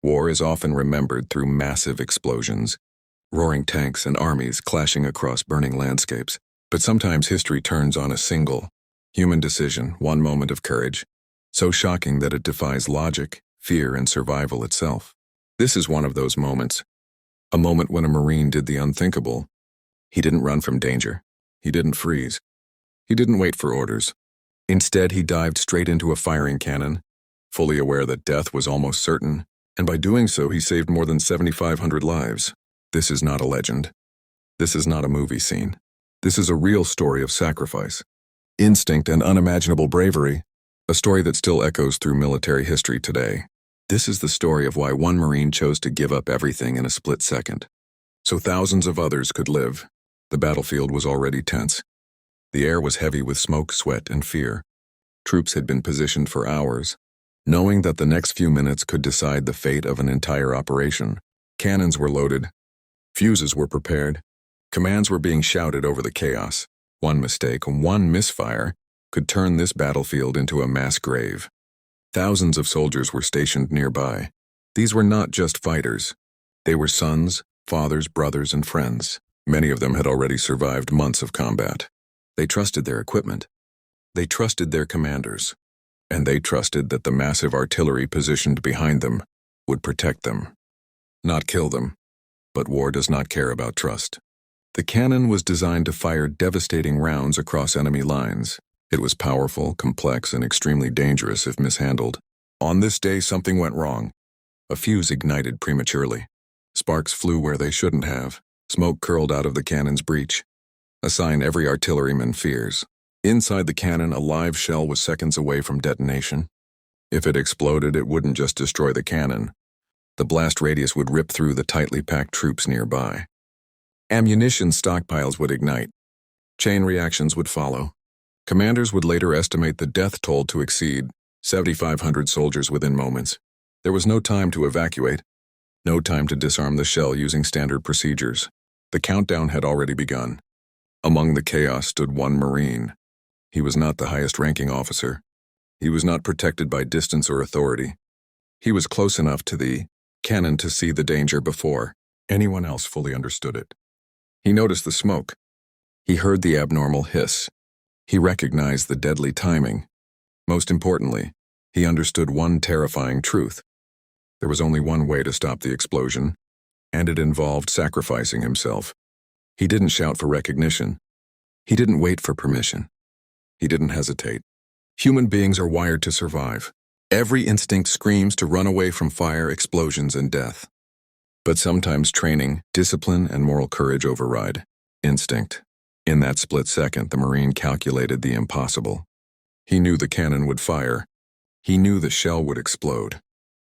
War is often remembered through massive explosions, roaring tanks and armies clashing across burning landscapes. But sometimes history turns on a single, human decision, one moment of courage, so shocking that it defies logic, fear, and survival itself. This is one of those moments. A moment when a Marine did the unthinkable. He didn't run from danger. He didn't freeze. He didn't wait for orders. Instead, he dived straight into a firing cannon, fully aware that death was almost certain, and by doing so, he saved more than 7,500 lives. This is not a legend. This is not a movie scene. This is a real story of sacrifice, instinct, and unimaginable bravery, a story that still echoes through military history today. This is the story of why one Marine chose to give up everything in a split second, so thousands of others could live. The battlefield was already tense. The air was heavy with smoke, sweat, and fear. Troops had been positioned for hours, knowing that the next few minutes could decide the fate of an entire operation. Cannons were loaded. Fuses were prepared. Commands were being shouted over the chaos. One mistake, one misfire, could turn this battlefield into a mass grave. Thousands of soldiers were stationed nearby. These were not just fighters. They were sons, fathers, brothers, and friends. Many of them had already survived months of combat. They trusted their equipment. They trusted their commanders. And they trusted that the massive artillery positioned behind them would protect them, not kill them. But war does not care about trust. The cannon was designed to fire devastating rounds across enemy lines. It was powerful, complex, and extremely dangerous if mishandled. On this day, something went wrong. A fuse ignited prematurely. Sparks flew where they shouldn't have. Smoke curled out of the cannon's breech, a sign every artilleryman fears. Inside the cannon, a live shell was seconds away from detonation. If it exploded, it wouldn't just destroy the cannon. The blast radius would rip through the tightly packed troops nearby. Ammunition stockpiles would ignite. Chain reactions would follow. Commanders would later estimate the death toll to exceed 7,500 soldiers within moments. There was no time to evacuate, no time to disarm the shell using standard procedures. The countdown had already begun. Among the chaos stood one Marine. He was not the highest-ranking officer. He was not protected by distance or authority. He was close enough to the cannon to see the danger before anyone else fully understood it. He noticed the smoke. He heard the abnormal hiss. He recognized the deadly timing. Most importantly, he understood one terrifying truth. There was only one way to stop the explosion, and it involved sacrificing himself. He didn't shout for recognition. He didn't wait for permission. He didn't hesitate. Human beings are wired to survive. Every instinct screams to run away from fire, explosions, and death. But sometimes training, discipline, and moral courage override instinct. In that split second, the Marine calculated the impossible. He knew the cannon would fire. He knew the shell would explode.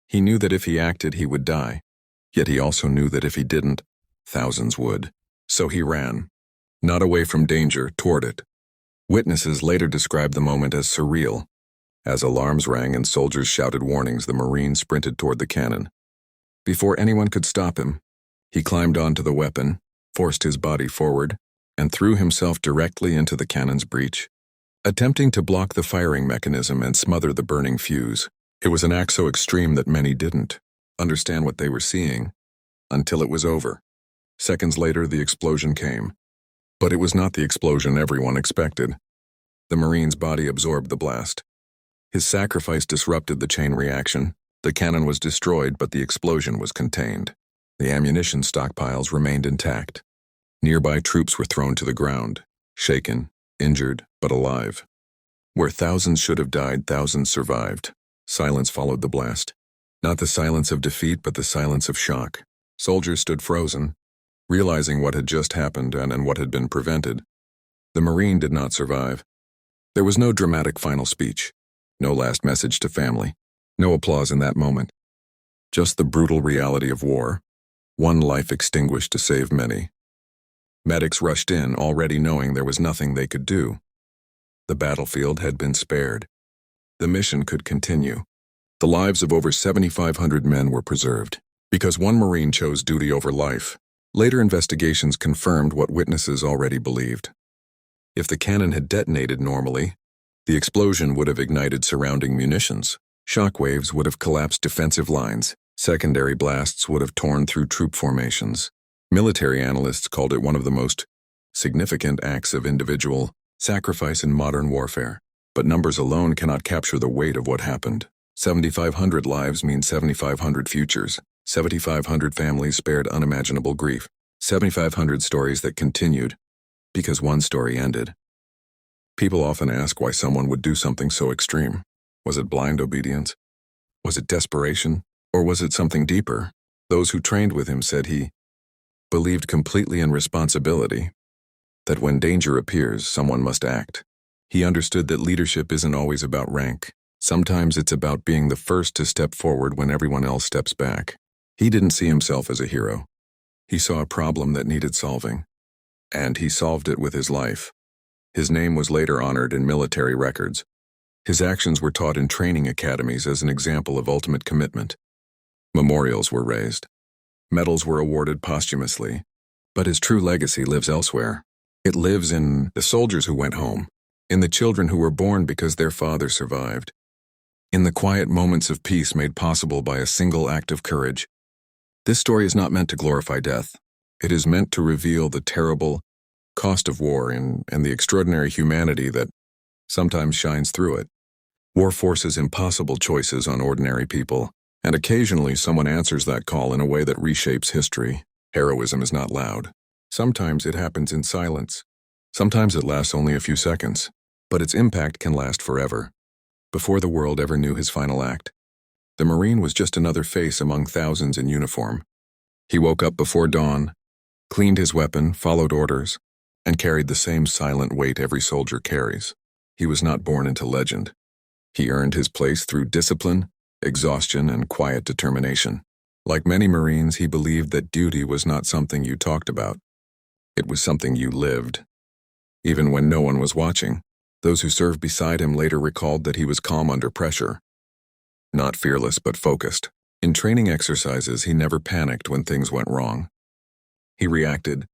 He knew that if he acted, he would die. Yet he also knew that if he didn't, thousands would. So he ran, not away from danger, toward it. Witnesses later described the moment as surreal. As alarms rang and soldiers shouted warnings, the Marine sprinted toward the cannon. Before anyone could stop him, he climbed onto the weapon, forced his body forward, and threw himself directly into the cannon's breech, attempting to block the firing mechanism and smother the burning fuse. It was an act so extreme that many didn't understand what they were seeing until it was over. Seconds later, the explosion came. But it was not the explosion everyone expected. The Marine's body absorbed the blast. His sacrifice disrupted the chain reaction. The cannon was destroyed, but the explosion was contained. The ammunition stockpiles remained intact. Nearby troops were thrown to the ground, shaken, injured, but alive. Where thousands should have died, thousands survived. Silence followed the blast. Not the silence of defeat, but the silence of shock. Soldiers stood frozen, realizing what had just happened and what had been prevented. The Marine did not survive. There was no dramatic final speech, no last message to family, no applause in that moment. Just the brutal reality of war, one life extinguished to save many. Medics rushed in, already knowing there was nothing they could do. The battlefield had been spared. The mission could continue. The lives of over 7,500 men were preserved, because one Marine chose duty over life. Later investigations confirmed what witnesses already believed. If the cannon had detonated normally, the explosion would have ignited surrounding munitions. Shockwaves would have collapsed defensive lines, Secondary blasts would have torn through troop formations. Military analysts called it one of the most significant acts of individual sacrifice in modern warfare. But numbers alone cannot capture the weight of what happened. 7,500 lives mean 7,500 futures. 7,500 families spared unimaginable grief. 7,500 stories that continued because one story ended. People often ask why someone would do something so extreme. Was it blind obedience? Was it desperation? Or was it something deeper? Those who trained with him said he believed completely in responsibility, that when danger appears, someone must act. He understood that leadership isn't always about rank. Sometimes it's about being the first to step forward when everyone else steps back. He didn't see himself as a hero. He saw a problem that needed solving, and he solved it with his life. His name was later honored in military records. His actions were taught in training academies as an example of ultimate commitment. Memorials were raised. Medals were awarded posthumously. But his true legacy lives elsewhere. It lives in the soldiers who went home, in the children who were born because their father survived, in the quiet moments of peace made possible by a single act of courage. This story is not meant to glorify death. It is meant to reveal the terrible cost of war and the extraordinary humanity that sometimes shines through it. War forces impossible choices on ordinary people, and occasionally someone answers that call in a way that reshapes history. Heroism is not loud. Sometimes it happens in silence. Sometimes it lasts only a few seconds, but its impact can last forever. Before the world ever knew his final act, the Marine was just another face among thousands in uniform. He woke up before dawn, cleaned his weapon, followed orders, and carried the same silent weight every soldier carries. He was not born into legend. He earned his place through discipline, exhaustion, and quiet determination. Like many Marines, he believed that duty was not something you talked about. It was something you lived. Even when no one was watching, those who served beside him later recalled that he was calm under pressure. Not fearless, but focused. In training exercises, he never panicked when things went wrong. He reacted.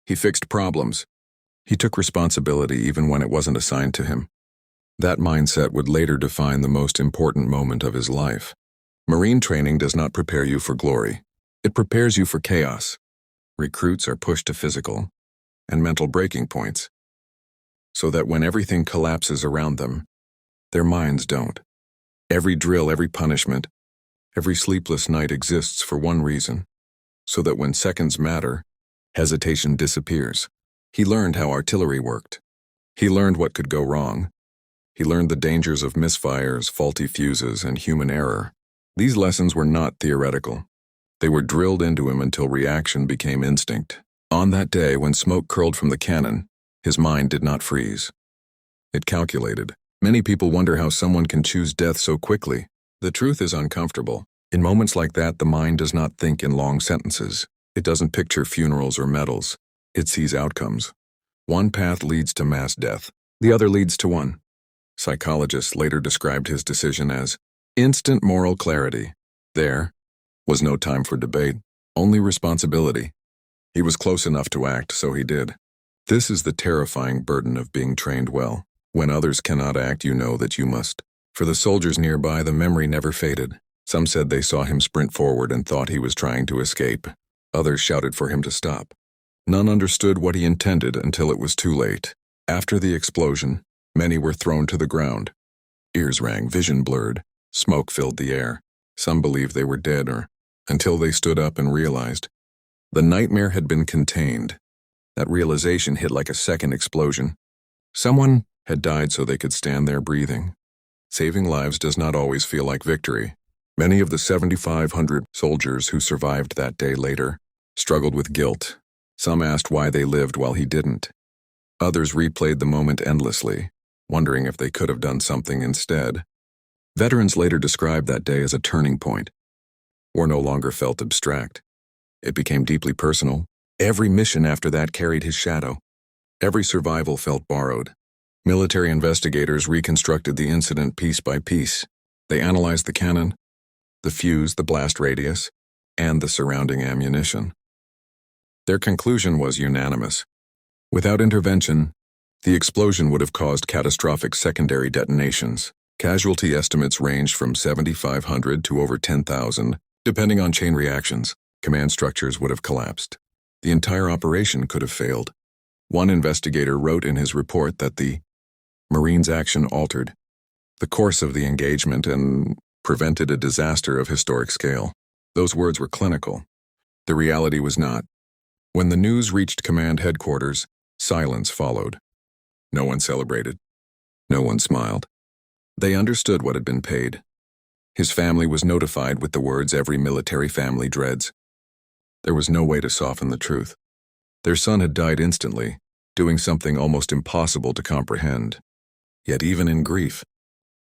He fixed problems. He took responsibility even when it wasn't assigned to him. That mindset would later define the most important moment of his life. Marine training does not prepare you for glory. It prepares you for chaos. Recruits are pushed to physical and mental breaking points, so that when everything collapses around them, their minds don't. Every drill, every punishment, every sleepless night exists for one reason, so that when seconds matter, hesitation disappears. He learned how artillery worked. He learned what could go wrong. He learned the dangers of misfires, faulty fuses, and human error. These lessons were not theoretical. They were drilled into him until reaction became instinct. On that day, when smoke curled from the cannon, his mind did not freeze. It calculated. Many people wonder how someone can choose death so quickly. The truth is uncomfortable. In moments like that, the mind does not think in long sentences. It doesn't picture funerals or medals. It sees outcomes. One path leads to mass death. The other leads to one. Psychologists later described his decision as instant moral clarity. There was no time for debate, only responsibility. He was close enough to act, so he did. This is the terrifying burden of being trained well. When others cannot act, you know that you must. For the soldiers nearby, the memory never faded. Some said they saw him sprint forward and thought he was trying to escape. Others shouted for him to stop. None understood what he intended until it was too late. After the explosion, many were thrown to the ground. Ears rang, vision blurred. Smoke filled the air. Some believed they were dead until they stood up and realized the nightmare had been contained. That realization hit like a second explosion. Someone had died so they could stand there breathing. Saving lives does not always feel like victory. Many of the 7,500 soldiers who survived that day later struggled with guilt. Some asked why they lived while he didn't. Others replayed the moment endlessly, wondering if they could have done something instead. Veterans later described that day as a turning point. War no longer felt abstract. It became deeply personal. Every mission after that carried his shadow. Every survival felt borrowed. Military investigators reconstructed the incident piece by piece. They analyzed the cannon, the fuse, the blast radius, and the surrounding ammunition. Their conclusion was unanimous. Without intervention, the explosion would have caused catastrophic secondary detonations. Casualty estimates ranged from 7,500 to over 10,000, Depending on chain reactions, command structures would have collapsed. The entire operation could have failed. One investigator wrote in his report that the Marines' action altered the course of the engagement and prevented a disaster of historic scale. Those words were clinical. The reality was not. When the news reached command headquarters, silence followed. No one celebrated. No one smiled. They understood what had been paid. His family was notified with the words every military family dreads. There was no way to soften the truth. Their son had died instantly, doing something almost impossible to comprehend. Yet even in grief,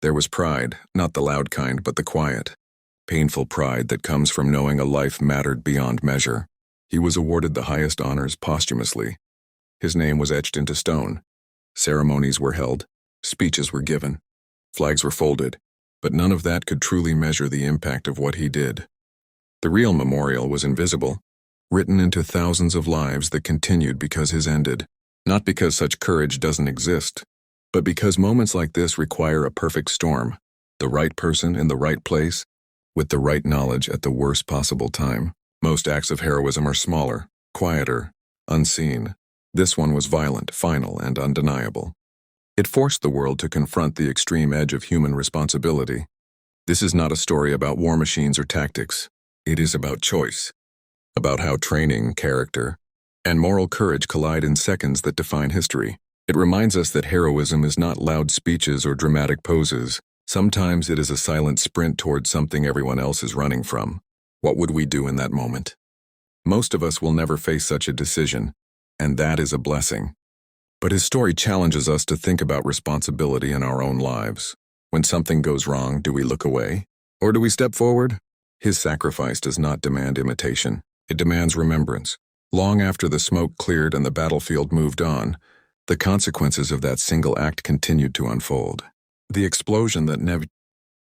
there was pride, not the loud kind, but the quiet, painful pride that comes from knowing a life mattered beyond measure. He was awarded the highest honors posthumously. His name was etched into stone. Ceremonies were held, speeches were given, flags were folded, but none of that could truly measure the impact of what he did. The real memorial was invisible, written into thousands of lives that continued because his ended. Not because such courage doesn't exist, but because moments like this require a perfect storm, the right person in the right place, with the right knowledge at the worst possible time. Most acts of heroism are smaller, quieter, unseen. This one was violent, final, and undeniable. It forced the world to confront the extreme edge of human responsibility. This is not a story about war machines or tactics. It is about choice, about how training, character, and moral courage collide in seconds that define history. It reminds us that heroism is not loud speeches or dramatic poses. Sometimes it is a silent sprint towards something everyone else is running from. What would we do in that moment? Most of us will never face such a decision, and that is a blessing. But his story challenges us to think about responsibility in our own lives. When something goes wrong, do we look away? Or do we step forward? His sacrifice does not demand imitation. It demands remembrance. Long after the smoke cleared and the battlefield moved on, the consequences of that single act continued to unfold. The explosion that